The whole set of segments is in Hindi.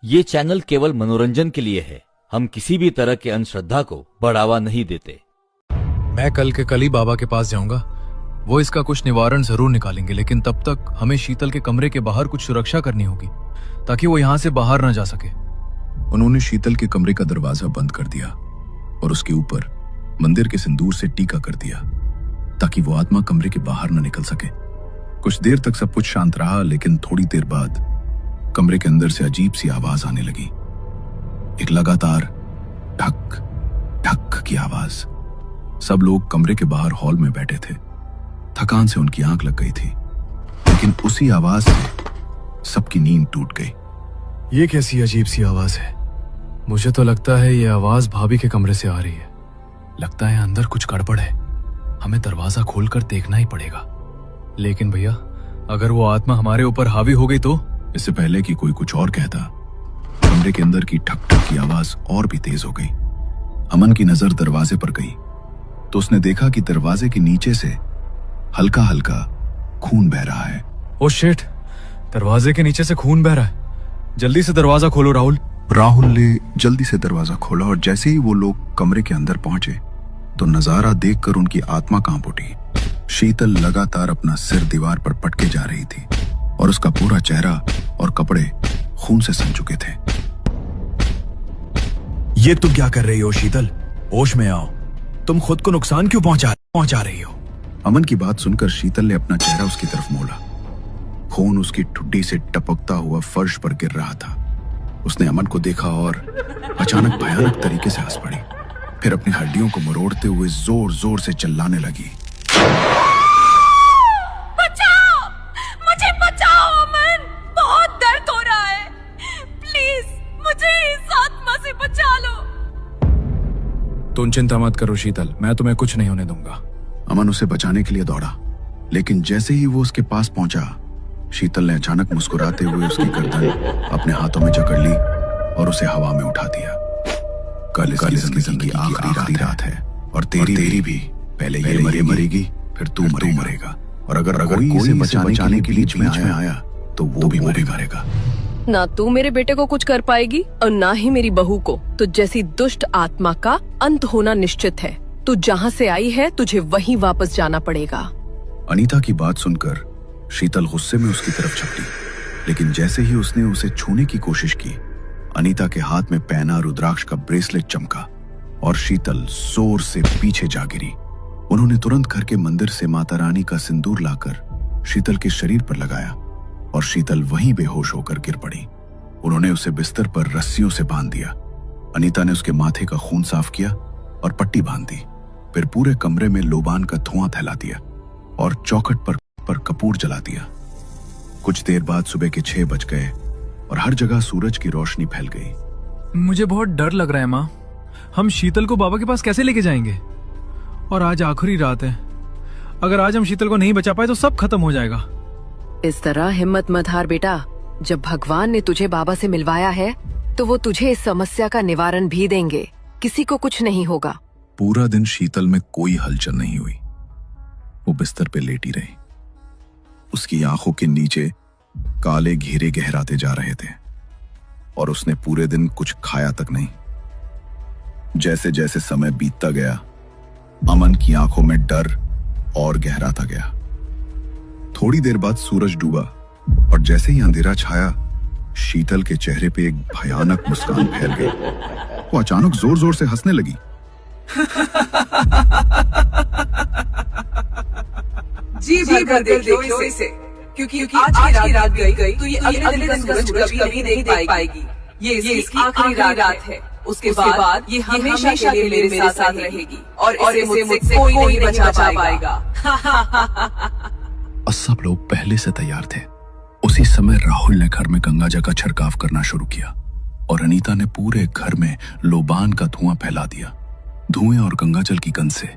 ये चैनल केवल मनोरंजन के लिए है। हम किसी भी तरह के अंधश्रद्धा को बढ़ावा नहीं देते। मैं कल के कल ही बाबा के पास जाऊंगा। वो इसका कुछ निवारण जरूर निकालेंगे, लेकिन तब तक हमें शीतल के कमरे के बाहर कुछ सुरक्षा करनी होगी ताकि वो यहाँ से बाहर न जा सके। उन्होंने शीतल के कमरे का दरवाजा बंद कर दिया और उसके ऊपर मंदिर के सिंदूर से टीका कर दिया ताकि वो आत्मा कमरे के बाहर न निकल सके। कुछ देर तक सब कुछ शांत रहा, लेकिन थोड़ी देर बाद कमरे के अंदर से अजीब सी आवाज आने लगी। एक लगातार ढक ढक की आवाज। सब लोग कमरे के बाहर हॉल में बैठे थे। थकान से उनकी आंख लग गई थी, लेकिन उसी आवाज से सबकी नींद टूट गई। ये कैसी अजीब सी आवाज है? मुझे तो लगता है ये आवाज भाभी के कमरे से आ रही है। लगता है अंदर कुछ गड़बड़ है। हमें दरवाजा खोलकर देखना ही पड़ेगा। लेकिन भैया, अगर वो आत्मा हमारे ऊपर हावी हो गई तो? इससे पहले कि कोई कुछ और कहता, कमरे के अंदर की ठक ठक की आवाज और भी तेज हो गई। अमन की नजर दरवाजे पर गई तो उसने देखा कि दरवाजे के नीचे से हल्का हल्का खून बह रहा है। ओ शिट, दरवाजे के नीचे से खून बह रहा है। जल्दी से दरवाजा खोलो राहुल। राहुल ने जल्दी से दरवाजा खोला और जैसे ही वो लोग कमरे के अंदर पहुंचे तो नजारा देखकर उनकी आत्मा कांप उठी। शीतल लगातार अपना सिर दीवार पर पटके जा रही थी और उसका पूरा चेहरा और कपड़े खून से सन चुके थे। ये तुम क्या कर रही हो शीतल? होश में आओ। तुम खुद को नुकसान क्यों पहुंचा रही हो? अमन की बात सुनकर शीतल ने अपना चेहरा उसकी तरफ मोड़ा। खून उसकी ठुड्डी से टपकता हुआ फर्श पर गिर रहा था। उसने अमन को देखा और अचानक भयानक तरीके से हंस पड़ी। फिर अपनी हड्डियों को मरोड़ते हुए जोर जोर से चिल्लाने लगी। बचाओ! मुझे बचाओ अमन! बहुत दर्द हो रहा है। प्लीज मुझे इस आत्मा से बचा लो। तुम चिंता मत करो शीतल, मैं तुम्हें कुछ नहीं होने दूंगा। अमन उसे बचाने के लिए दौड़ा, लेकिन जैसे ही वो उसके पास पहुंचा, शीतल ने अचानक मुस्कुराते हुए उसकी गर्दन अपने हाथों में जकड़ ली और उसे हवा में उठा दिया। कल इसकी जिंदगी की आखिरी रात है और तेरी भी। पहले ये मरेगी, फिर तू मरेगा। और अगर कोई इसे बचाने के लिए बीच में आया तो वो भी मरेगा। ना तू मेरे बेटे को कुछ कर पाएगी और ना ही मेरी बहू को। तो जैसी दुष्ट आत्मा का अंत होना निश्चित है। तू जहाँ से आई है तुझे वहीं वापस जाना पड़ेगा। अनीता की बात सुनकर शीतल गुस्से में उसकी तरफ झपटी, लेकिन जैसे ही उसने उसे छूने की कोशिश की, अनीता के हाथ में पहना रुद्राक्ष का ब्रेसलेट चमका और शीतल जोर से पीछे जा गिरी। उन्होंने तुरंत घर के मंदिर से माता रानी का सिंदूर लाकर शीतल के शरीर पर लगाया और शीतल वहीं बेहोश होकर गिर पड़ी। उन्होंने उसे बिस्तर पर रस्सियों से बांध दिया। अनीता ने उसके माथे का खून साफ किया और पट्टी बांध दी। फिर पूरे कमरे में लोबान का धुआं फैला दिया और चौखट पर कपूर जला दिया। कुछ देर बाद सुबह के 6 बज गए और हर जगह सूरज की रोशनी फैल गई। मुझे बहुत डर लग रहा है माँ। हम शीतल को बाबा के पास कैसे लेके जाएंगे? और आज आखिरी रात है। अगर आज हम शीतल को नहीं बचा पाए तो सब खत्म हो जाएगा। इस तरह हिम्मत मत हार बेटा। जब भगवान ने तुझे बाबा से मिलवाया है तो वो तुझे इस समस्या का निवारण भी देंगे। किसी को कुछ नहीं होगा। पूरा दिन शीतल में कोई हलचल नहीं हुई। वो बिस्तर पे लेटी रही। उसकी आंखों के नीचे काले घेरे गहराते जा रहे थे और उसने पूरे दिन कुछ खाया तक नहीं। जैसे जैसे समय बीतता गया, अमन की आंखों में डर और गहराता गया। थोड़ी देर बाद सूरज डूबा और जैसे ही अंधेरा छाया, शीतल के चेहरे पे एक भयानक मुस्कान फैल गई। वो अचानक जोर जोर से हंसने लगी। जी भर देखो इसे, क्योंकि आज की रात गई तो ये अगले दिन का सूरज कभी नहीं देख पाएगी। ये इसकी आखिरी रात है। उसके बाद ये हमेशा के लिए मेरे साथ रहेगी और इसे मुझसे कोई नहीं बचा पाएगा। और सब लोग पहले से तैयार थे। उसी समय राहुल ने घर में गंगाजल का छिड़काव करना शुरू किया और अनीता ने पूरे घर में लोबान का धुआं फैला दिया। धुएं और गंगाजल की गंध से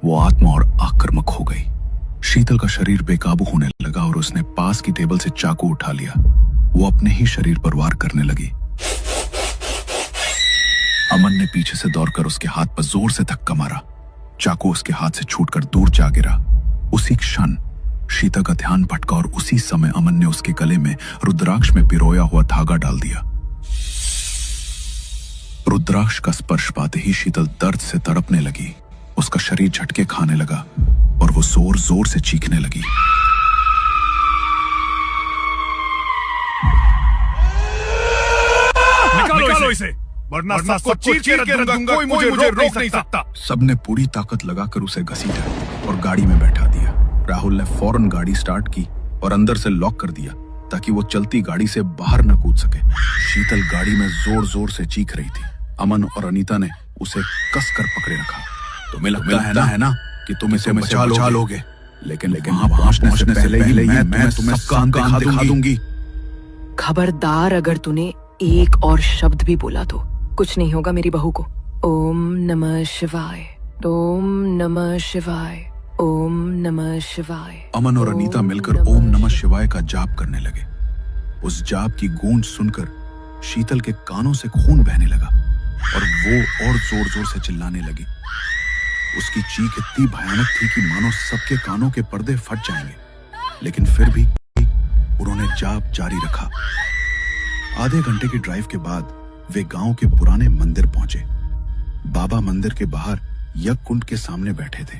वो आत्मा और आक्रामक हो गई। शीतल का शरीर बेकाबू होने लगा और उसने पास की टेबल से चाकू उठा लिया। वो अपने ही शरीर पर वार करने लगी। अमन ने पीछे से दौड़कर उसके हाथ पर जोर से धक्का मारा। चाकू उसके हाथ से छूटकर दूर जा गिरा। उसी क्षण शीतल का ध्यान भटका और उसी समय अमन ने उसके गले में रुद्राक्ष में पिरोया हुआ धागा डाल दिया। रुद्राक्ष का स्पर्श पाते ही शीतल दर्द से तड़पने लगी। उसका शरीर झटके खाने लगा और वो जोर जोर से चीखने लगी। निकालो इसे, वरना सब चीर के रख दूंगा, कोई मुझे रोक नहीं सकता। सबने पूरी ताकत लगाकर उसे घसीटा और गाड़ी में बैठा दिया। राहुल ने फौरन गाड़ी स्टार्ट की और अंदर से लॉक कर दिया ताकि वो चलती गाड़ी से बाहर न कूद सके। शीतल गाड़ी में जोर जोर से चीख रही थी। अमन और अनीता ने उसे कसकर पकड़े रखा। तुम्हें लगता है ना कि तुम इसे बचा लोगे, लेकिन वहां पहुंचने से पहले ही मैं तुम्हें सबका अंत दिखा दूंगी। खबरदार, अगर तूने एक और शब्द भी बोला तो कुछ नहीं होगा मेरी बहू को। ओम नमः शिवाय, ओम नमः शिवाय, ओम नमः शिवाय। अमन और अनीता मिलकर ओम नमः शिवाय का जाप करने लगे। उस जाप की गूंज सुनकर शीतल के कानों से खून बहने लगा और वो और जोर जोर से चिल्लाने लगी। उसकी चीख इतनी भयानक थी कि मानो सबके कानों के पर्दे फट जाएंगे, लेकिन फिर भी उन्होंने जाप जारी रखा। आधे घंटे की ड्राइव के बाद वे गांव के पुराने मंदिर पहुंचे। बाबा मंदिर के बाहर यज्ञ कुंड के सामने बैठे थे।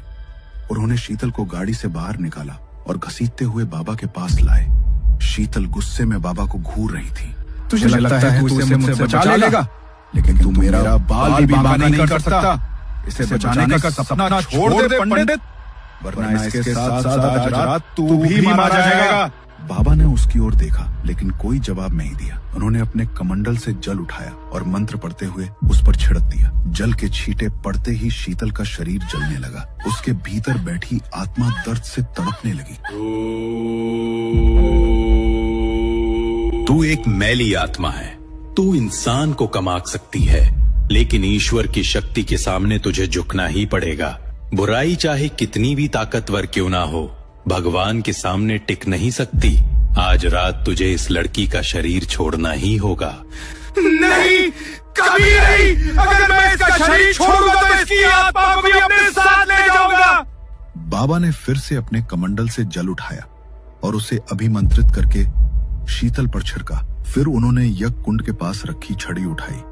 उन्होंने शीतल को गाड़ी से बाहर निकाला और घसीटते हुए बाबा के पास लाए। शीतल गुस्से में बाबा को घूर रही थी। तुझे लगता है तू इसे मुझसे बचा लेगा, लेकिन तू मेरा बाल भी बांका नहीं कर सकता। इसे बचाने का सपना छोड़ दे पंडित, वरना इसके साथ साथ आज रात तू भी मारा जाएगा। बाबा ने उसकी ओर देखा, लेकिन कोई जवाब नहीं दिया। उन्होंने अपने कमंडल से जल उठाया और मंत्र पढ़ते हुए उस पर छिड़क दिया। जल के छींटे पड़ते ही शीतल का शरीर जलने लगा। उसके भीतर बैठी आत्मा दर्द से तड़पने लगी। तू एक मैली आत्मा है। तू इंसान को कमाक सकती है, लेकिन ईश्वर की शक्ति के सामने तुझे झुकना ही पड़ेगा। बुराई चाहे कितनी भी ताकतवर क्यों ना हो, भगवान के सामने टिक नहीं सकती। आज रात तुझे इस लड़की का शरीर छोड़ना ही होगा। नहीं, कभी नहीं। अगर मैं इसका शरीर छोड़ूंगा तो इसकी आत्मा को भी अपने साथ ले जाऊंगा। बाबा ने फिर से अपने कमंडल से जल उठाया और उसे अभिमंत्रित करके शीतल पर छिड़का। फिर उन्होंने यज्ञ कुंड के पास रखी छड़ी उठाई,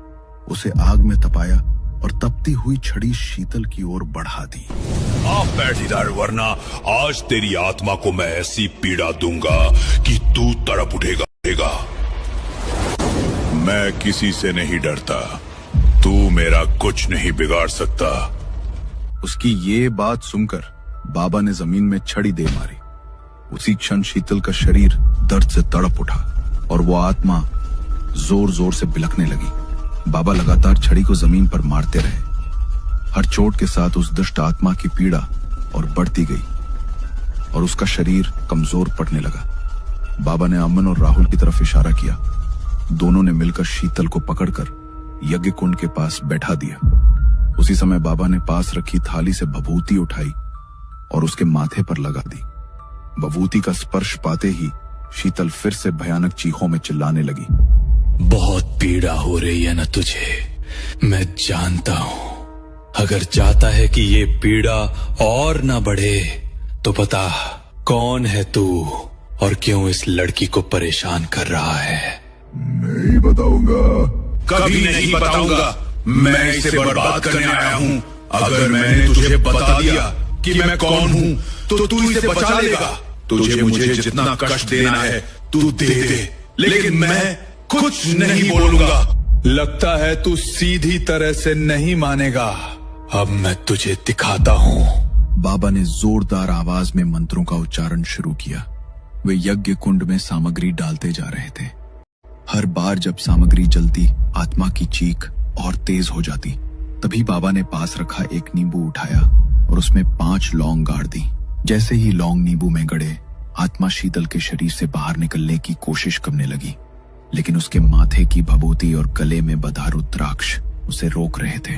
उसे आग में तपाया और तपती हुई छड़ी शीतल की ओर बढ़ा दी। आप बैठ इधर, वरना आज तेरी आत्मा को मैं ऐसी पीड़ा दूंगा कि तू तड़प उठेगा। मैं किसी से नहीं डरता, तू मेरा कुछ नहीं बिगाड़ सकता। उसकी ये बात सुनकर बाबा ने जमीन में छड़ी दे मारी। उसी क्षण शीतल का शरीर दर्द से तड़प उठा और वो आत्मा जोर जोर से बिलखने लगी। बाबा लगातार छड़ी को जमीन पर मारते रहे। हर चोट के साथ उस दुष्ट आत्मा की पीड़ा और बढ़ती गई और उसका शरीर कमजोर पड़ने लगा। बाबा ने अमन और राहुल की तरफ इशारा किया। दोनों ने मिलकर शीतल को पकड़कर यज्ञ कुंड के पास बैठा दिया। उसी समय बाबा ने पास रखी थाली से भभूति उठाई और उसके माथे पर लगा दी। भभूति का स्पर्श पाते ही शीतल फिर से भयानक चीखों में चिल्लाने लगी। बहुत पीड़ा हो रही है ना तुझे, मैं जानता हूं। अगर चाहता है कि ये पीड़ा और ना बढ़े तो बता, कौन है तू और क्यों इस लड़की को परेशान कर रहा है? नहीं बताऊंगा, कभी नहीं बताऊंगा। मैं इसे बर्बाद करने आया हूँ। अगर मैंने तुझे बता दिया कि मैं कौन हूँ तो तू इसे बचा लेगा। तुझे मुझे जितना कष्ट देना है तू दे दे, लेकिन मैं कुछ नहीं बोलूंगा। लगता है तू सीधी तरह से नहीं मानेगा। अब मैं तुझे दिखाता हूँ। बाबा ने जोरदार आवाज में मंत्रों का उच्चारण शुरू किया। वे यज्ञ कुंड में सामग्री डालते जा रहे थे। हर बार जब सामग्री जलती, आत्मा की चीख और तेज हो जाती। तभी बाबा ने पास रखा एक नींबू उठाया और उसमें 5 लौंग गाड़ दी। जैसे ही लौंग नींबू में गड़े, आत्मा शीतल के शरीर से बाहर निकलने की कोशिश करने लगी, लेकिन उसके माथे की भभूति और गले में बंधा रुद्राक्ष उसे रोक रहे थे।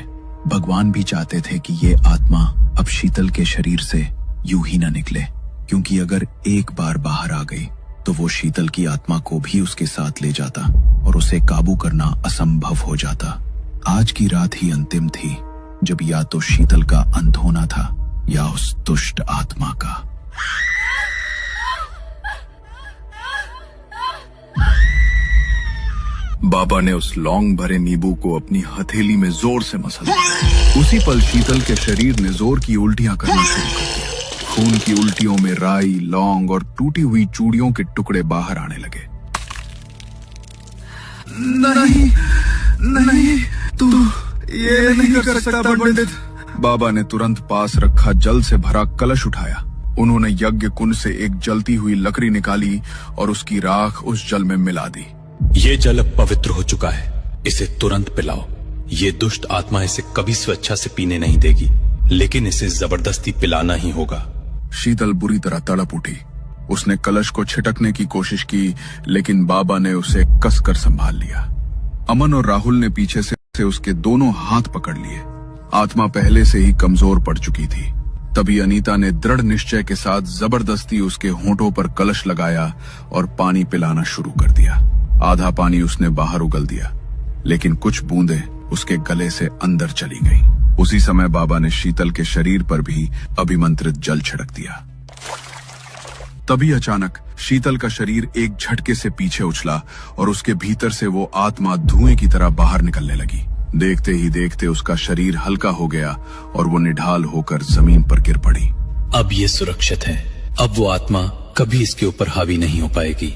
भगवान भी चाहते थे कि ये आत्मा अब शीतल के शरीर से यूं ही न निकले, क्योंकि अगर एक बार बाहर आ गई तो वो शीतल की आत्मा को भी उसके साथ ले जाता और उसे काबू करना असंभव हो जाता। आज की रात ही अंतिम थी, जब या तो शीतल का अंत होना था या उस दुष्ट आत्मा का। बाबा ने उस लौंग भरे नींबू को अपनी हथेली में जोर से मसल दिया। उसी पल शीतल के शरीर ने जोर की उल्टियां करना शुरू कर दिया। खून की उल्टियों में राई, लौंग और टूटी हुई चूड़ियों के टुकड़े बाहर आने लगे। नहीं नहीं, तू ये नहीं कर सकता पंडित। बाबा ने तुरंत पास रखा जल से भरा कलश उठाया। उन्होंने यज्ञ कुंड से एक जलती हुई लकड़ी निकाली और उसकी राख उस जल में मिला दी। ये जल अब पवित्र हो चुका है, इसे तुरंत पिलाओ। ये दुष्ट आत्मा इसे कभी स्वेच्छा से पीने नहीं देगी, लेकिन इसे जबरदस्ती पिलाना ही होगा। शीतल बुरी तरह तड़प उठी। उसने कलश को छिटकने की कोशिश की, लेकिन बाबा ने उसे कसकर संभाल लिया। अमन और राहुल ने पीछे से उसके दोनों हाथ पकड़ लिए। आत्मा पहले से ही कमजोर पड़ चुकी थी। तभी अनीता ने दृढ़ निश्चय के साथ जबरदस्ती उसके होंठों पर कलश लगाया और पानी पिलाना शुरू कर दिया। आधा पानी उसने बाहर उगल दिया, लेकिन कुछ बूंदें उसके गले से अंदर चली गईं। उसी समय बाबा ने शीतल के शरीर पर भी अभिमंत्रित जल छिड़क दिया। तभी अचानक शीतल का शरीर एक झटके से पीछे उछला और उसके भीतर से वो आत्मा धुएं की तरह बाहर निकलने लगी। देखते ही देखते उसका शरीर हल्का हो गया और वो निढाल होकर जमीन पर गिर पड़ी। अब ये सुरक्षित है। अब वो आत्मा कभी इसके ऊपर हावी नहीं हो पाएगी।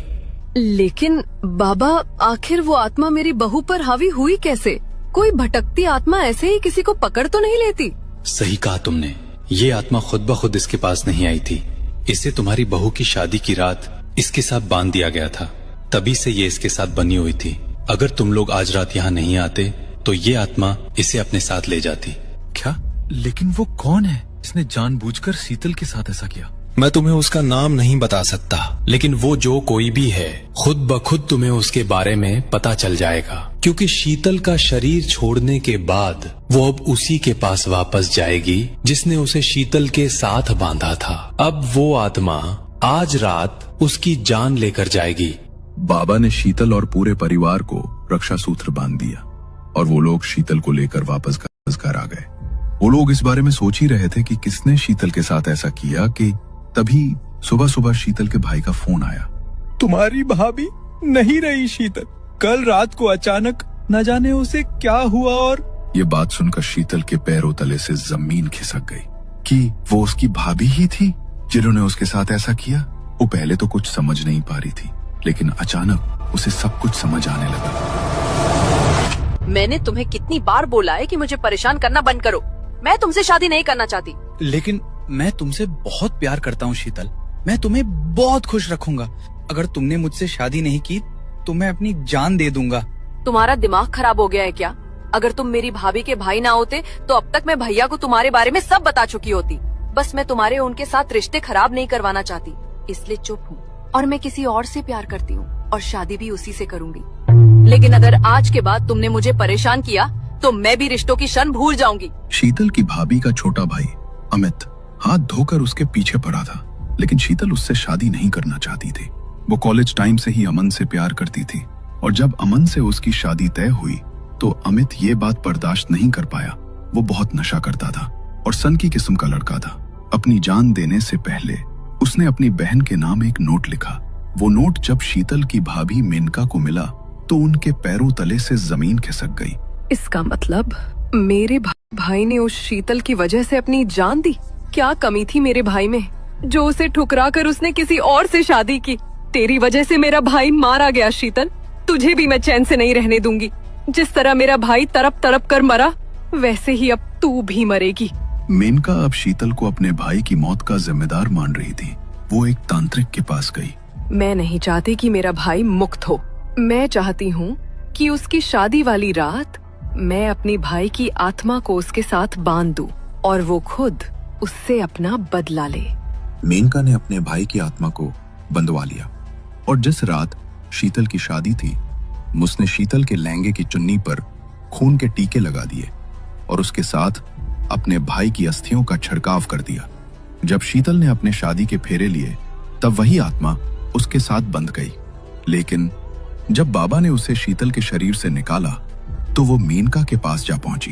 लेकिन बाबा, आखिर वो आत्मा मेरी बहू पर हावी हुई कैसे? कोई भटकती आत्मा ऐसे ही किसी को पकड़ तो नहीं लेती? सही कहा तुमने। ये आत्मा खुद ब खुद इसके पास नहीं आई थी। इसे तुम्हारी बहू की शादी की रात इसके साथ बांध दिया गया था, तभी से ये इसके साथ बनी हुई थी। अगर तुम लोग आज रात यहाँ नहीं आते तो ये आत्मा इसे अपने साथ ले जाती। क्या? लेकिन वो कौन है जिसने जानबूझकर शीतल के साथ ऐसा किया? मैं तुम्हें उसका नाम नहीं बता सकता, लेकिन वो जो कोई भी है, खुद ब खुद तुम्हें उसके बारे में पता चल जाएगा। क्योंकि शीतल का शरीर छोड़ने के बाद वो अब उसी के पास वापस जाएगी जिसने उसे शीतल के साथ बांधा था। अब वो आत्मा आज रात उसकी जान लेकर जाएगी। बाबा ने शीतल और पूरे परिवार को रक्षा सूत्र बांध दिया और वो लोग शीतल को लेकर वापस घर आ गए। वो लोग इस बारे में सोच ही रहे थे कि किसने शीतल के साथ ऐसा किया कि तभी सुबह सुबह शीतल के भाई का फोन आया। तुम्हारी भाभी नहीं रही शीतल। कल रात को अचानक न जाने उसे क्या हुआ। और ये बात सुनकर शीतल के पैरों तले से जमीन खिसक गई कि वो उसकी भाभी ही थी जिन्होंने उसके साथ ऐसा किया। वो पहले तो कुछ समझ नहीं पा रही थी, लेकिन अचानक उसे सब कुछ समझ आने लगा। मैंने तुम्हें कितनी बार बोला है कि मुझे परेशान करना बंद करो। मैं तुमसे शादी नहीं करना चाहती। लेकिन मैं तुमसे बहुत प्यार करता हूँ शीतल। मैं तुम्हें बहुत खुश रखूंगा। अगर तुमने मुझसे शादी नहीं की तो मैं अपनी जान दे दूंगा। तुम्हारा दिमाग खराब हो गया है क्या? अगर तुम मेरी भाभी के भाई ना होते तो अब तक मैं भैया को तुम्हारे बारे में सब बता चुकी होती। बस मैं तुम्हारे उनके साथ रिश्ते खराब नहीं करवाना चाहती, इसलिए चुप हूँ। और मैं किसी और से प्यार करती हूँ और शादी भी उसी से करूंगी। लेकिन अगर आज के बाद तुमने मुझे परेशान किया तो मैं भी रिश्तों की शन भूल जाऊंगी। शीतल की भाभी का छोटा भाई अमित हाथ धोकर उसके पीछे पड़ा था, लेकिन शीतल उससे शादी नहीं करना चाहती थी। वो कॉलेज टाइम से ही अमन से प्यार करती थी और जब अमन से उसकी शादी तय हुई तो अमित ये बात बर्दाश्त नहीं कर पाया। वो बहुत नशा करता था और सन की किस्म का लड़का था। अपनी जान देने से पहले उसने अपनी बहन के नाम एक नोट लिखा। वो नोट जब शीतल की भाभी मेनका को मिला तो उनके पैरों तले से जमीन खिसक गई। इसका मतलब मेरे भाई ने उस शीतल की वजह से अपनी जान दी। क्या कमी थी मेरे भाई में जो उसे ठुकरा कर उसने किसी और से शादी की? तेरी वजह से मेरा भाई मारा गया शीतल। तुझे भी मैं चैन से नहीं रहने दूंगी। जिस तरह मेरा भाई तड़प तड़प कर मरा, वैसे ही अब तू भी मरेगी। मेनका अब शीतल को अपने भाई की मौत का जिम्मेदार मान रही थी। वो एक तांत्रिक के पास गई। मैं नहीं चाहती कि मेरा भाई मुक्त हो। मैं चाहती हूँ कि उसकी शादी वाली रात मैं अपनी भाई की आत्मा को उसके साथ बांध दूं और वो खुद उससे अपना बदला ले। मेनका ने अपने भाई की आत्मा को बंधवा लिया और जिस रात शीतल की शादी थी, उसने शीतल के लहंगे की चुन्नी पर खून के टीके लगा दिए और उसके साथ अपने भाई की अस्थियों का छिड़काव कर दिया। जब शीतल ने अपने शादी के फेरे लिए तब वही आत्मा उसके साथ बंध गई। लेकिन जब बाबा ने उसे शीतल के शरीर से निकाला तो वो मेनका के पास जा पहुंची,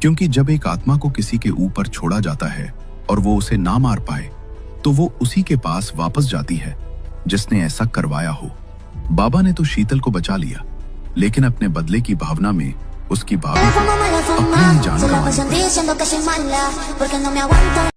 क्योंकि जब एक आत्मा को किसी के ऊपर छोड़ा जाता है और वो उसे ना मार पाए तो वो उसी के पास वापस जाती है जिसने ऐसा करवाया हो। बाबा ने तो शीतल को बचा लिया, लेकिन अपने बदले की भावना में उसकी भाभी को अपनी ही जान गंवानी पड़ी।